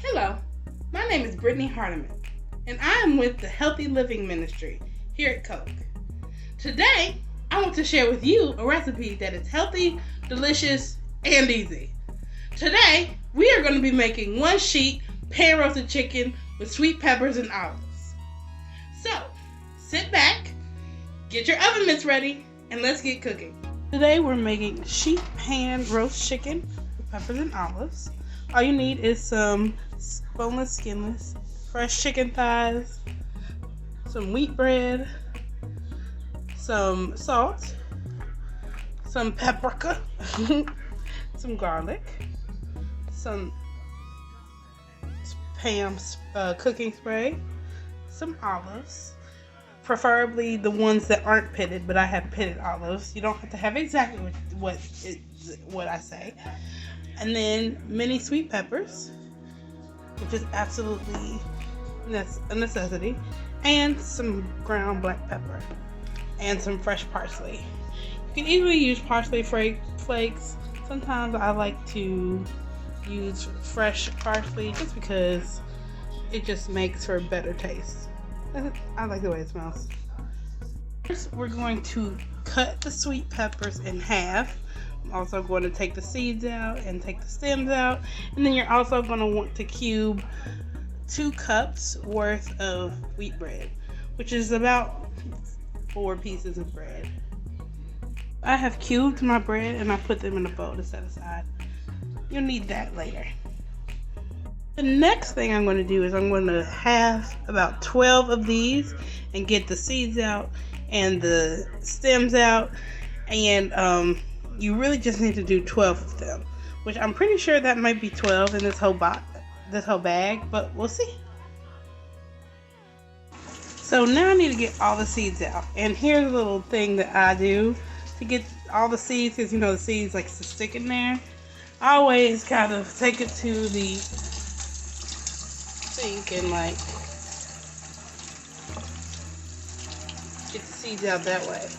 Hello, my name is Brittany Hardiman, and I am with the Healthy Living Ministry here at Coke. Today, I want to share with you a recipe that is healthy, delicious, and easy. Today, we are going to be making one sheet pan-roasted chicken with sweet peppers and olives. So, sit back, get your oven mitts ready, and let's get cooking. Today, we're making sheet pan roast chicken with peppers and olives. All you need is some boneless, skinless, fresh chicken thighs, some wheat bread, some salt, some paprika, some garlic, some Pam cooking spray, some olives, preferably the ones that aren't pitted, but I have pitted olives. You don't have to have exactly what I say. And then mini sweet peppers, which is absolutely a necessity, and some ground black pepper, and some fresh parsley. You can easily use parsley flakes. Sometimes I like to use fresh parsley just because it just makes for a better taste. I like the way it smells. First, we're going to cut the sweet peppers in half. I'm also going to take the seeds out and take the stems out. And then you're also going to want to cube 2 cups worth of wheat bread, which is about 4 pieces of bread. I have cubed my bread and I put them in a bowl to set aside. You'll need that later. The next thing I'm going to do is I'm going to have about 12 of these and get the seeds out and the stems out, and you really just need to do 12 of them, which I'm pretty sure that might be 12 in this whole bag, but we'll see. So now I need to get all the seeds out, and here's a little thing that I do to get all the seeds, because the seeds like to stick in there. I always kind of take it to the sink and like get the seeds out that way.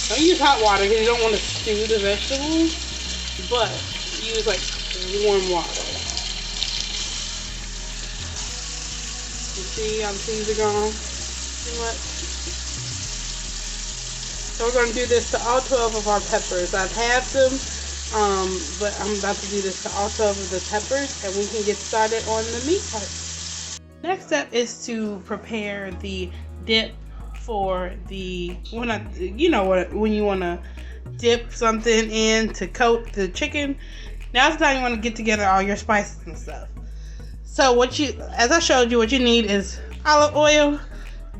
Don't use hot water because you don't want to stew the vegetables, but use like warm water. You see how the seeds are gone? Too much. So we're going to do this to all 12 of our peppers. I've halved them, but I'm about to do this to all 12 of the peppers, and we can get started on the meat part. Next step is to prepare the dip for when you want to dip something in to coat the chicken. Now's the time you want to get together all your spices and stuff. So as I showed you, what you need is olive oil,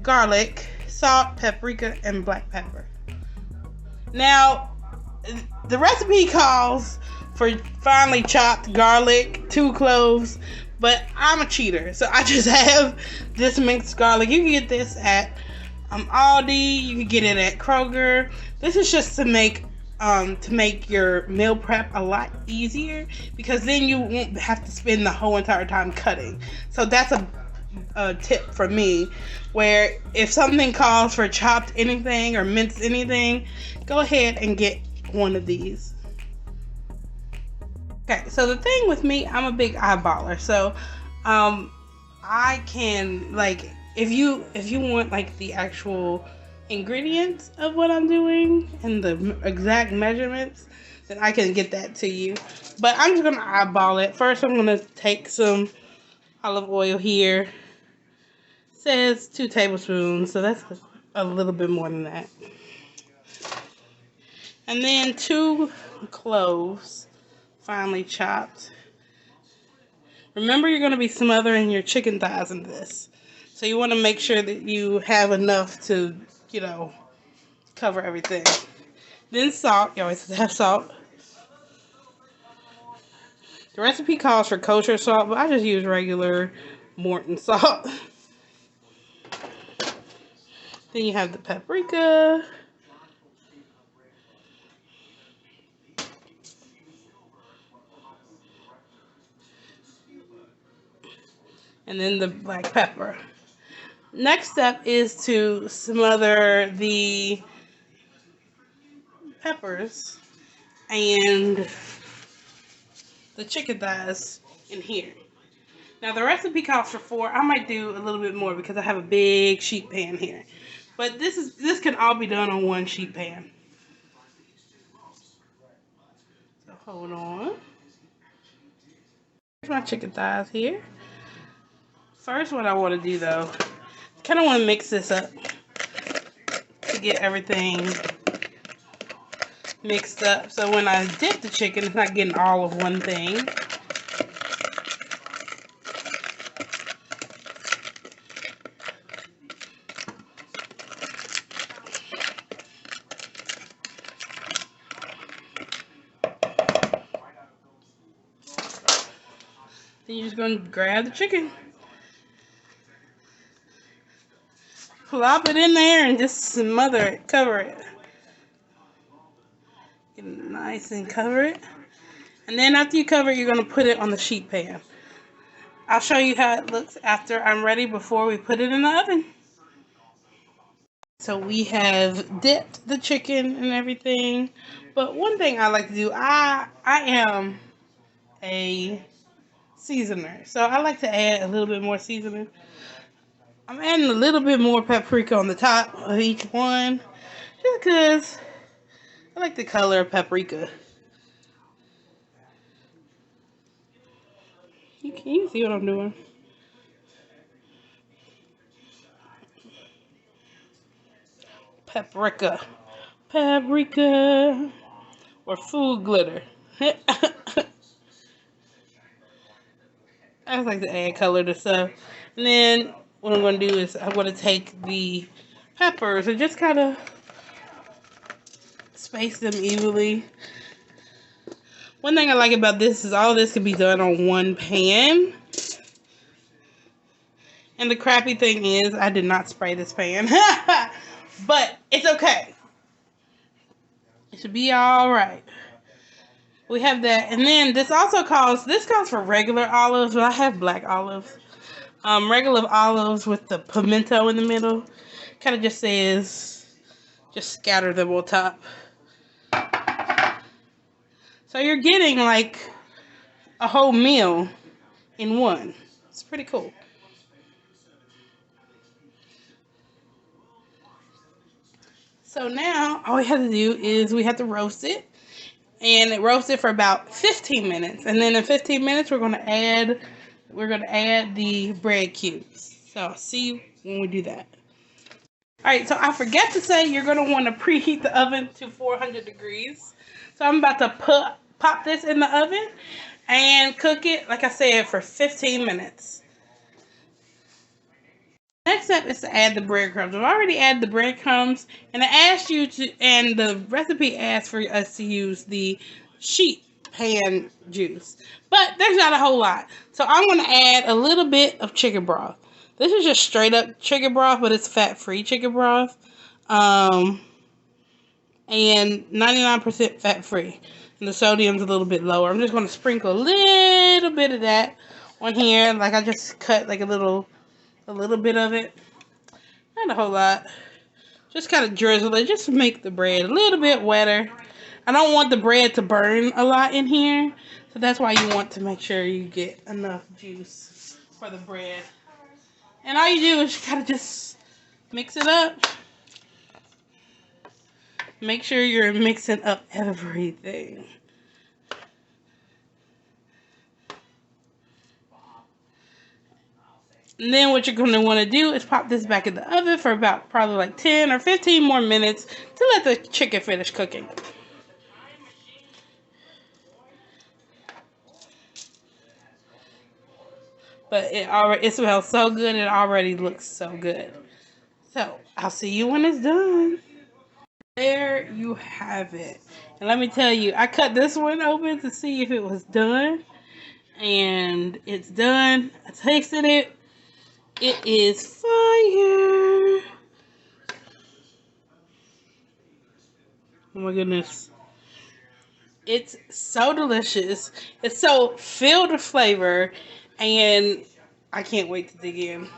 garlic, salt, paprika, and black pepper. Now, the recipe calls for finely chopped garlic, 2 cloves, but I'm a cheater, so I just have this minced garlic. You can get this at Aldi. You can get it at Kroger. This is just to make your meal prep a lot easier, because then you won't have to spend the whole entire time cutting. So that's a tip for me, where if something calls for chopped anything or minced anything, go ahead and get one of these. Okay, so the thing with me, I'm a big eyeballer, so I can, like, if you want like the actual ingredients of what I'm doing and the exact measurements, then I can get that to you. But I'm just gonna eyeball it. First, I'm gonna take some olive oil here. It says 2 tablespoons, so that's a little bit more than that. And then 2 cloves, finely chopped. Remember, you're gonna be smothering your chicken thighs in this, so you want to make sure that you have enough to, cover everything. Then salt. You always have salt. The recipe calls for kosher salt, but I just use regular Morton salt. Then you have the paprika. And then the black pepper. Next step is to smother the peppers and the chicken thighs in here. Now the recipe calls for 4. I might do a little bit more because I have a big sheet pan here. But this can all be done on one sheet pan. So hold on. Here's my chicken thighs here. First, what I want to do though, kind of want to mix this up to get everything mixed up. So when I dip the chicken, it's not getting all of one thing. Then you're just going to grab the chicken, plop it in there, and just smother it, cover it. Get it nice and cover it. And then after you cover it, you're going to put it on the sheet pan. I'll show you how it looks after I'm ready before we put it in the oven. So we have dipped the chicken and everything. But one thing I like to do, I am a seasoner. So I like to add a little bit more seasoning. I'm adding a little bit more paprika on the top of each one. Just because I like the color of paprika. Can you see what I'm doing? Paprika. Paprika. Or food glitter. I just like to add color to stuff. And then what I'm going to do is I'm going to take the peppers and just kind of space them evenly. One thing I like about this is all this can be done on one pan. And the crappy thing is I did not spray this pan. But it's okay. It should be alright. We have that. And then this calls for regular olives, but I have black olives. Regular olives with the pimento in the middle. Kind of just says, just scatter them on top. So you're getting like a whole meal in one. It's pretty cool. So now all we have to do is we have to roast it. And roast it for about 15 minutes. And then in 15 minutes we're gonna add the bread cubes. So I'll see you when we do that. Alright, so I forgot to say you're gonna want to preheat the oven to 400 degrees. So I'm about to pop this in the oven and cook it, like I said, for 15 minutes. Next step is to add the breadcrumbs. I've already added the breadcrumbs, and the recipe asks for us to use the sheet pan juice. But there's not a whole lot. So I'm going to add a little bit of chicken broth. This is just straight up chicken broth, but it's fat-free chicken broth. And 99% fat-free. And the sodium's a little bit lower. I'm just going to sprinkle a little bit of that on here. Like I just cut like a little bit of it. Not a whole lot. Just kind of drizzle it just to make the bread a little bit wetter. I don't want the bread to burn a lot in here. So that's why you want to make sure you get enough juice for the bread. And all you do is kind of just mix it up. Make sure you're mixing up everything. And then what you're going to want to do is pop this back in the oven for about probably like 10 or 15 more minutes to let the chicken finish cooking. But it smells so good. It already looks so good. So I'll see you when it's done. There you have it. And let me tell you, I cut this one open to see if it was done. And it's done. I tasted it. It is fire. Oh my goodness. It's so delicious. It's so filled with flavor. And I can't wait to dig in.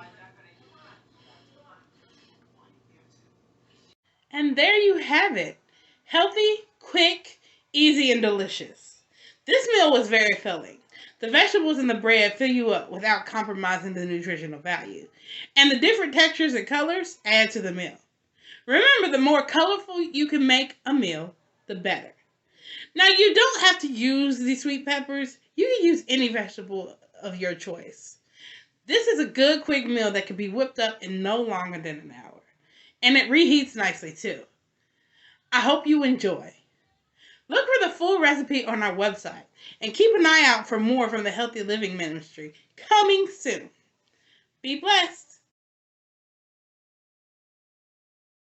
And there you have it. Healthy, quick, easy, and delicious. This meal was very filling. The vegetables and the bread fill you up without compromising the nutritional value. And the different textures and colors add to the meal. Remember, the more colorful you can make a meal, the better. Now, you don't have to use these sweet peppers. You can use any vegetable of your choice. This is a good quick meal that can be whipped up in no longer than an hour. And it reheats nicely too. I hope you enjoy. Look for the full recipe on our website and keep an eye out for more from the Healthy Living Ministry coming soon. Be blessed.